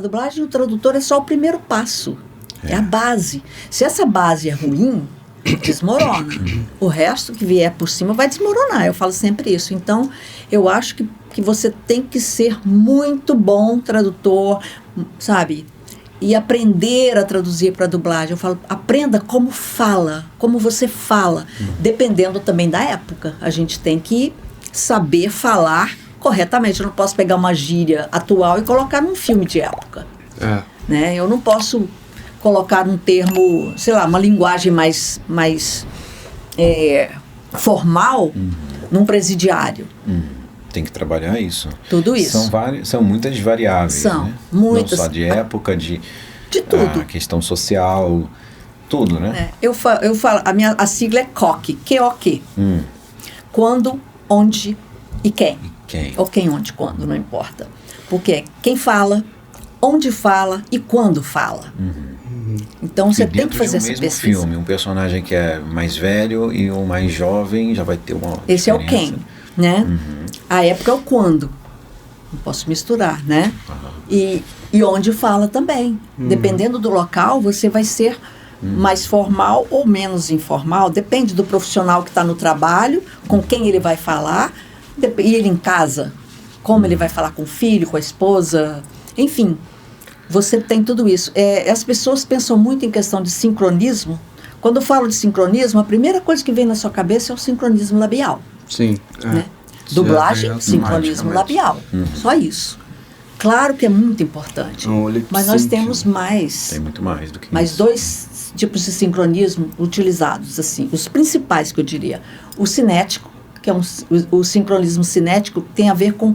A dublagem do tradutor é só o primeiro passo. É a base. Se essa base é ruim, desmorona. O resto que vier por cima vai desmoronar. Eu falo sempre isso. Então, eu acho que você tem que ser muito bom tradutor, sabe? E aprender a traduzir para dublagem. Eu falo, aprenda como você fala. Dependendo também da época. A gente tem que saber falar corretamente. Eu não posso pegar uma gíria atual e colocar num filme de época. Né? Eu não posso colocar um termo, sei lá, uma linguagem mais formal num presidiário. Tem que trabalhar isso. Tudo isso. São muitas variáveis. São, né? muitas. Não só de época, de tudo. A questão social, tudo, né? Eu falo, a sigla é COQ, Q-O-Q. Quando, onde e quem. Ou quem, onde, quando, não importa. Porque é quem fala, onde fala e quando fala. Então você tem que fazer essa pesquisa. Dentro de um mesmo filme, um personagem que é mais velho e um mais jovem já vai ter uma Esse diferença. é o quem, né? A época é o quando. Não posso misturar, né? E onde fala também. Dependendo do local, você vai ser mais formal ou menos informal. Depende do profissional que está no trabalho, com quem ele vai falar. E ele em casa, como ele vai falar com o filho, com a esposa, enfim, você tem tudo isso. As pessoas pensam muito em questão de sincronismo. Quando eu falo de sincronismo, a primeira coisa que vem na sua cabeça é o sincronismo labial. Sim. Né? Dublagem, sincronismo labial. Só isso. Claro que é muito importante, mas nós temos mais. Tem muito mais do que mais isso. 2 tipos de sincronismo utilizados, assim, os principais que eu diria. O cinético, que é o sincronismo cinético, tem a ver com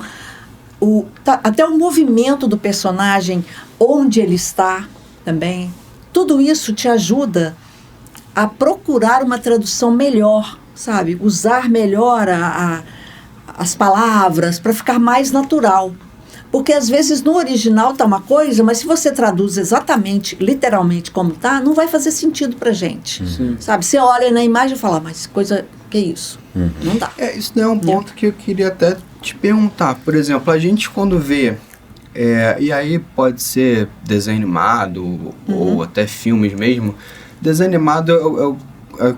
até o movimento do personagem, onde ele está também. Tudo isso te ajuda a procurar uma tradução melhor, sabe? Usar melhor as palavras para ficar mais natural. Porque às vezes no original está uma coisa, mas se você traduz exatamente, literalmente como está, não vai fazer sentido para gente. Sabe? Você olha na imagem e fala, mas coisa, que é isso? Não dá. Isso é um ponto que eu queria até te perguntar. Por exemplo, a gente quando vê, e aí pode ser desenho animado ou até filmes mesmo, desenho animado eu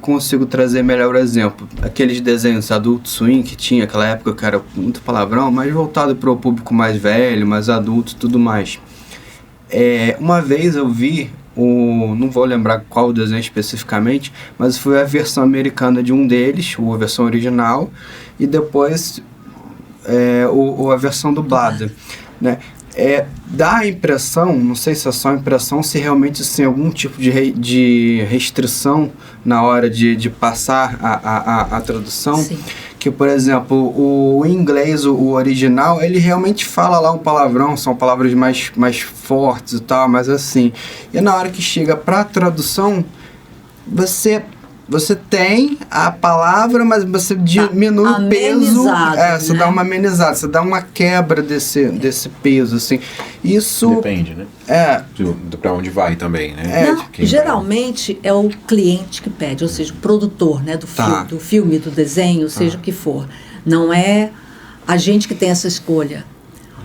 consigo trazer melhor o exemplo. Aqueles desenhos Adult Swim que tinha naquela época, que era muito palavrão, mas voltado para o público mais velho, mais adulto e tudo mais. Uma vez eu vi, não vou lembrar qual desenho especificamente, mas foi a versão americana de um deles, a versão original, e depois a versão dublada, né? Dá a impressão, não sei se é só impressão, se realmente tem algum tipo de restrição na hora de passar a tradução. Sim. Que, por exemplo, o inglês, o original, ele realmente fala lá um palavrão, são palavras mais fortes e tal, mas assim. E na hora que chega para a tradução, você tem a palavra, mas você diminui o peso. Você dá uma amenizada, você dá uma quebra desse peso, assim. Isso... Depende, né? Pra onde vai também, né? Geralmente é o cliente que pede, ou seja, o produtor, né, do filme, do desenho, seja o que for. Não é a gente que tem essa escolha.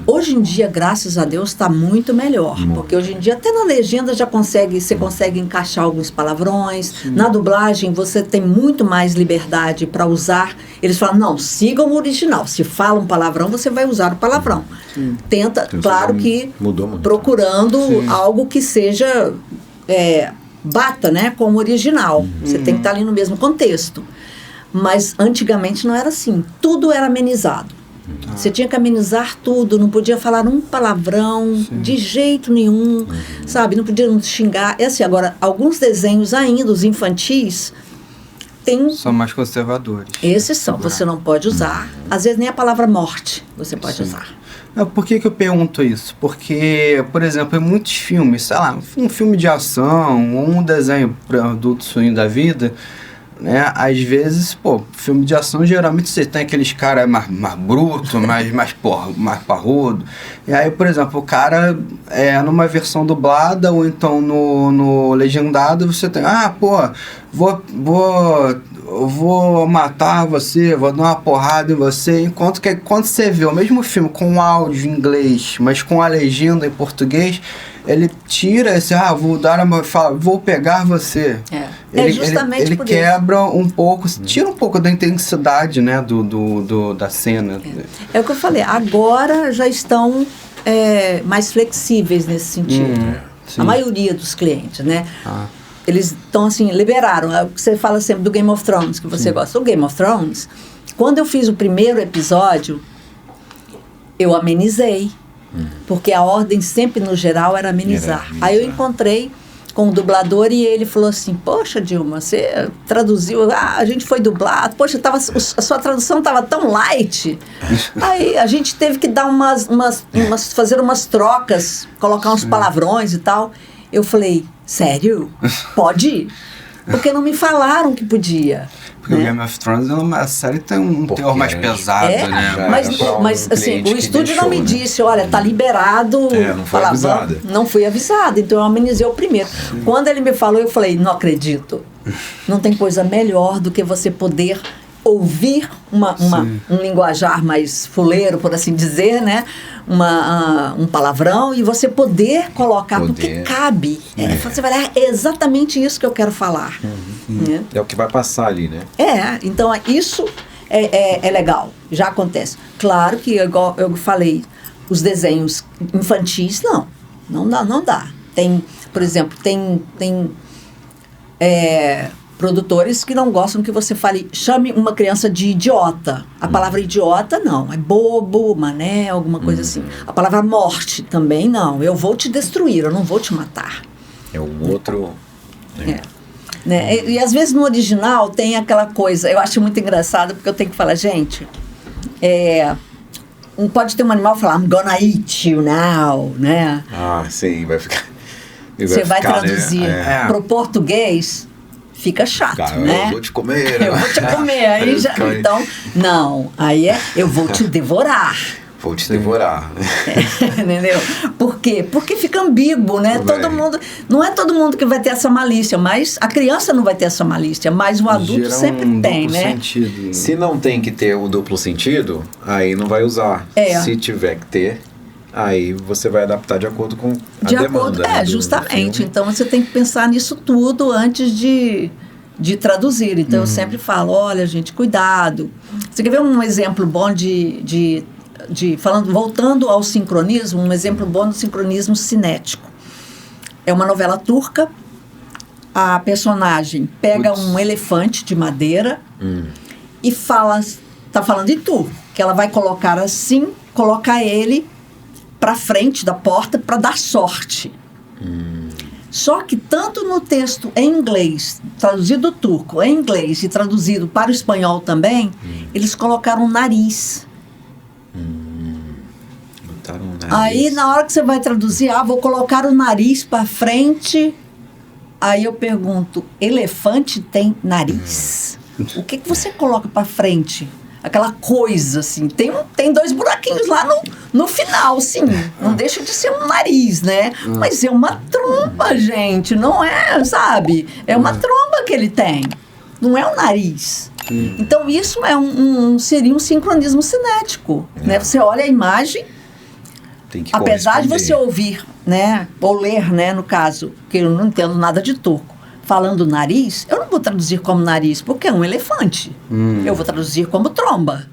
Hoje em dia, graças a Deus, está muito melhor. Porque hoje em dia, até na legenda você consegue encaixar alguns palavrões. Na dublagem, você tem muito mais liberdade para usar. Eles falam, não, sigam o original. Se fala um palavrão, você vai usar o palavrão. Tenta, então, claro que procurando algo que seja... bata, né, com o original. Você tem que estar ali no mesmo contexto. Mas antigamente não era assim. Tudo era amenizado. Você tinha que amenizar tudo, não podia falar um palavrão de jeito nenhum, sabe? Não podia xingar. Assim, agora, alguns desenhos ainda, os infantis, são mais conservadores. Esses são, você não pode usar. Às vezes nem a palavra morte você pode usar. Por que eu pergunto isso? Porque, por exemplo, em muitos filmes, sei lá, um filme de ação ou um desenho para Adult Swim da vida, né? Às vezes, filme de ação, geralmente você tem aqueles caras mais bruto, mais parrudo. E aí, por exemplo, o cara, numa versão dublada ou então no legendado, você tem, vou matar você, vou dar uma porrada em você. Enquanto que quando você vê o mesmo filme com áudio em inglês, mas com a legenda em português, ele tira esse, vou pegar você. Justamente ele por quebra um pouco, tira um pouco da intensidade, né, da cena. É o que eu falei, agora já estão mais flexíveis nesse sentido. A maioria dos clientes, né? Eles estão assim, liberaram. Você fala sempre do Game of Thrones, que você gosta. O Game of Thrones, quando eu fiz o primeiro episódio, eu amenizei. Porque a ordem sempre, no geral, era amenizar. Aí eu encontrei com o dublador e ele falou assim, poxa, Dilma, você traduziu, a gente foi dublado, poxa, a sua tradução estava tão light. Aí a gente teve que dar fazer umas trocas, colocar uns palavrões e tal. Eu falei, sério? Pode? Porque não me falaram que podia. Porque o Game of Thrones é uma série que tem um teor mais pesado, né? Mas assim, o estúdio não me disse, olha, tá liberado. Não foi avisada. Não fui avisada, então eu amenizei o primeiro. Quando ele me falou, eu falei, não acredito. Não tem coisa melhor do que você poder ouvir um linguajar mais fuleiro, por assim dizer, né? Um palavrão, e você poder colocar porque cabe. Você vai lá, é exatamente isso que eu quero falar. Né? É o que vai passar ali, né? Então isso é legal, já acontece. Claro que, igual eu falei, os desenhos infantis, não dá. Tem, por exemplo, tem produtores que não gostam que você chame uma criança de idiota. A palavra idiota, não. É bobo, mané, alguma coisa assim. A palavra morte também, não. Eu vou te destruir, eu não vou te matar. É um outro... Né? E às vezes no original tem aquela coisa, eu acho muito engraçado, porque eu tenho que falar, gente, pode ter um animal falar, I'm gonna eat you now, né? Sim, vai ficar... Você vai traduzir pro português... Fica chato, né? Eu vou te comer. Eu vou te comer. Aí já, então, não. Aí eu vou te devorar. Vou te devorar. Entendeu? Por quê? Porque fica ambíguo, né? Todo mundo, não é todo mundo que vai ter essa malícia, mas a criança não vai ter essa malícia, mas o adulto sempre tem, né? Sentido. Se não tem que ter o duplo sentido, aí não vai usar. Se tiver que ter, aí você vai adaptar de acordo com a demanda. Justamente. Então você tem que pensar nisso tudo antes de traduzir. Então eu sempre falo, olha, gente, cuidado. Você quer ver um exemplo bom voltando ao sincronismo, um exemplo bom do sincronismo cinético. É uma novela turca. A personagem pega um elefante de madeira e está falando em turco, que ela vai colocar ele para frente da porta para dar sorte. Só que tanto no texto em inglês, traduzido do turco em inglês e traduzido para o espanhol também, eles colocaram nariz. Botaram um nariz. Aí na hora que você vai traduzir, vou colocar o nariz para frente. Aí eu pergunto, elefante tem nariz? O que você coloca para frente? Aquela coisa, assim, tem 2 buraquinhos lá no final, sim. Não deixa de ser um nariz, né? Mas é uma tromba, gente, não é, sabe? É uma tromba que ele tem, não é um nariz. Então, isso seria um sincronismo cinético, né? Você olha a imagem, apesar de você ouvir, né? Ou ler, né, no caso, que eu não entendo nada de turco. Falando nariz, eu não vou traduzir como nariz, porque é um elefante. Eu vou traduzir como tromba.